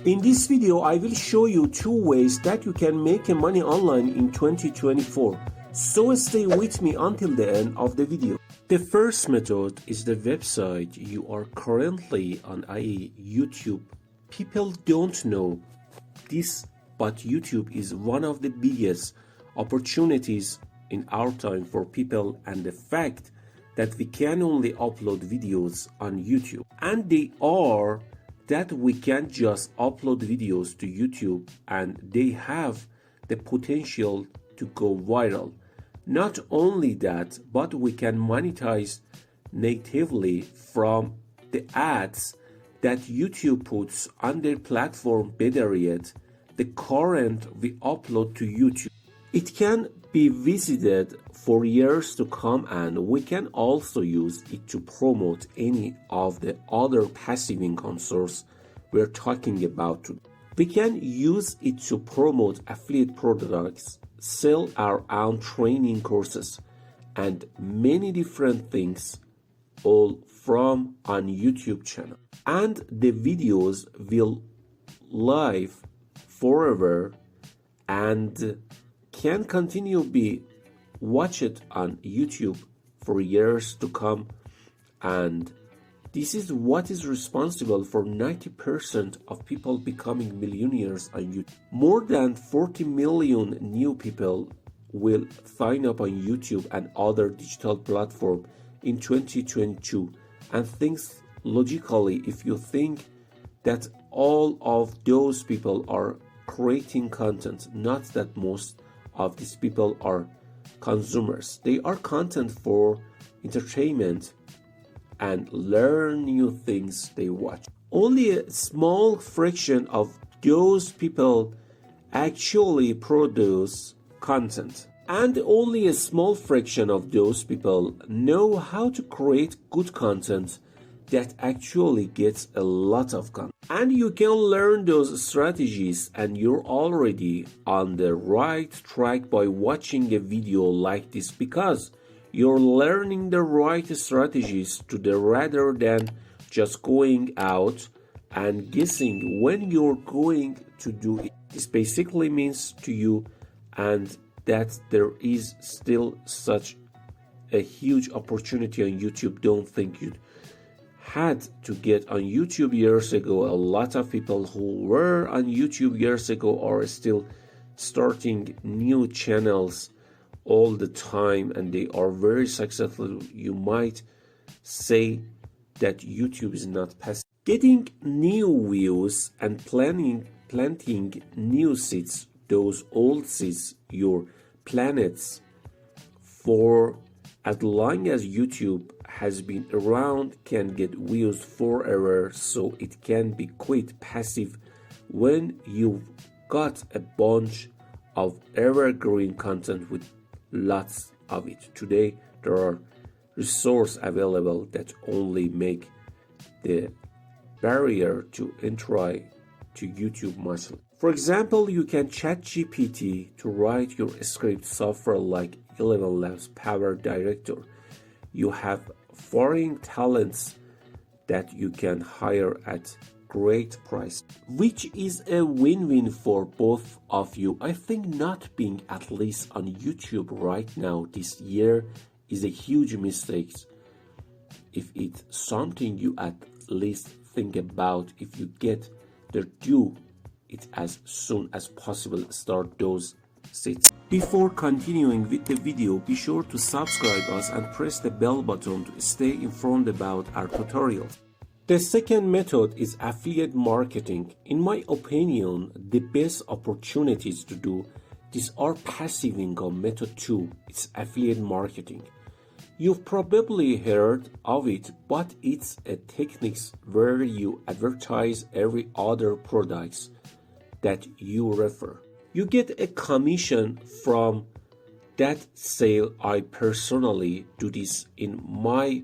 In this video, I will show you 2 ways that you can make money online in 2024. So stay with me until the end of the video. The first method is the website you are currently on, i.e. YouTube. People don't know this, but YouTube is one of the biggest opportunities in our time for people, and the fact that we can only upload videos on YouTube. And they are that we can just upload videos to YouTube and they have the potential to go viral. Not only that, but we can monetize natively from the ads that YouTube puts on their platform. Better yet, the current we upload to YouTube. It can be visited for years to come, and we can also use it to promote any of the other passive income source we're talking about today. We can use it to promote affiliate products, sell our own training courses, and many different things, all from on YouTube channel. And the videos will live forever and can continue be watched on YouTube for years to come, and this is what is responsible for 90% of people becoming millionaires on YouTube. More than 40 million new people will sign up on YouTube and other digital platforms in 2022, and things logically, if you think that all of those people are creating content, not that most of these people are consumers. They are content for entertainment and learn new things they watch. Only a small fraction of those people actually produce content, and only a small fraction of those people know how to create good content that actually gets a lot of content. And you can learn those strategies, and you're already on the right track by watching a video like this, because you're learning the right strategies to the rather than just going out and guessing when you're going to do it. This basically means to you and that there is still such a huge opportunity on YouTube. Don't think you had to get on YouTube years ago. A lot of people who were on YouTube years ago are still starting new channels all the time, and they are very successful. You might say that YouTube is not passive. Getting new views and planting new seeds, those old seeds, your planets, for as long as YouTube has been around, can get views forever, so it can be quite passive when you've got a bunch of evergreen content with lots of it. Today there are resources available that only make the barrier to entry to YouTube much. For example, you can chat GPT to write your script software like 11 Labs Power Director. You have foreign talents that you can hire at great price, which is a win-win for both of you. I think not being at least on YouTube right now this year is a huge mistake. If it's something you at least think about, if you get there, do it as soon as possible. Start those seats. Before continuing with the video, be sure to subscribe us and press the bell button to stay informed about our tutorials. The second method is affiliate marketing. In my opinion, the best opportunities to do this are passive income. Method 2 is affiliate marketing. You've probably heard of it, but it's a technique where you advertise every other products that you refer. You get a commission from that sale. I personally do this in my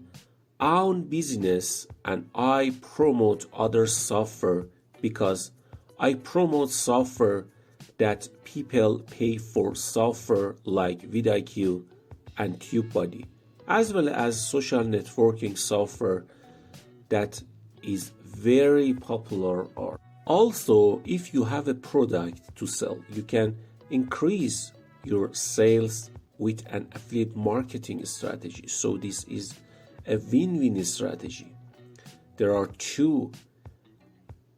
own business, and I promote other software because I promote software that people pay for, software like vidIQ and TubeBuddy, as well as social networking software that is very popular. Or Also, if you have a product to sell, you can increase your sales with an affiliate marketing strategy. So this is a win-win strategy. There are two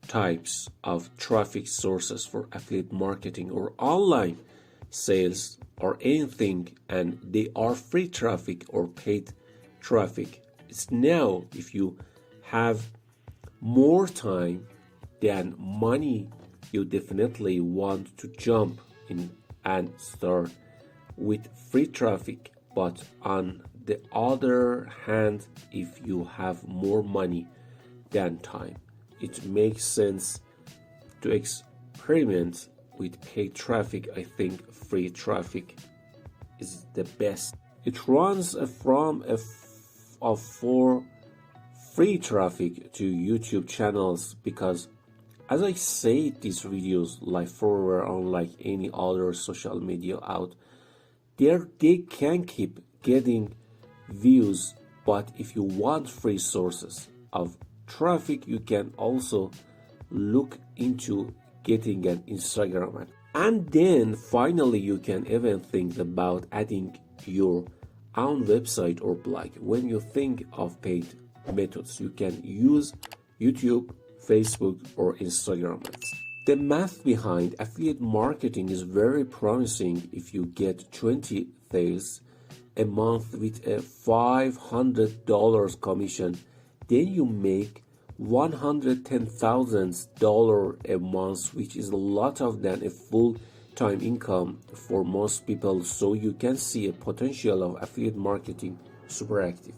types of traffic sources for affiliate marketing or online sales or anything, and they are free traffic or paid traffic. It's now, if you have more time than money, you definitely want to jump in and start with free traffic. But on the other hand, if you have more money than time, it makes sense to experiment with paid traffic. I think free traffic is the best. It runs for free traffic to YouTube channels, because as I say, these videos like forever, unlike any other social media out there, they can keep getting views. But if you want free sources of traffic, you can also look into getting an Instagram ad. And then finally, you can even think about adding your own website or blog. When you think of paid methods, you can use YouTube, Facebook, or Instagram ads. The math behind affiliate marketing is very promising. If you get 20 sales a month with a $500 commission, then you make $110,000 a month, which is a lot of than a full-time income for most people. So you can see a potential of affiliate marketing super active.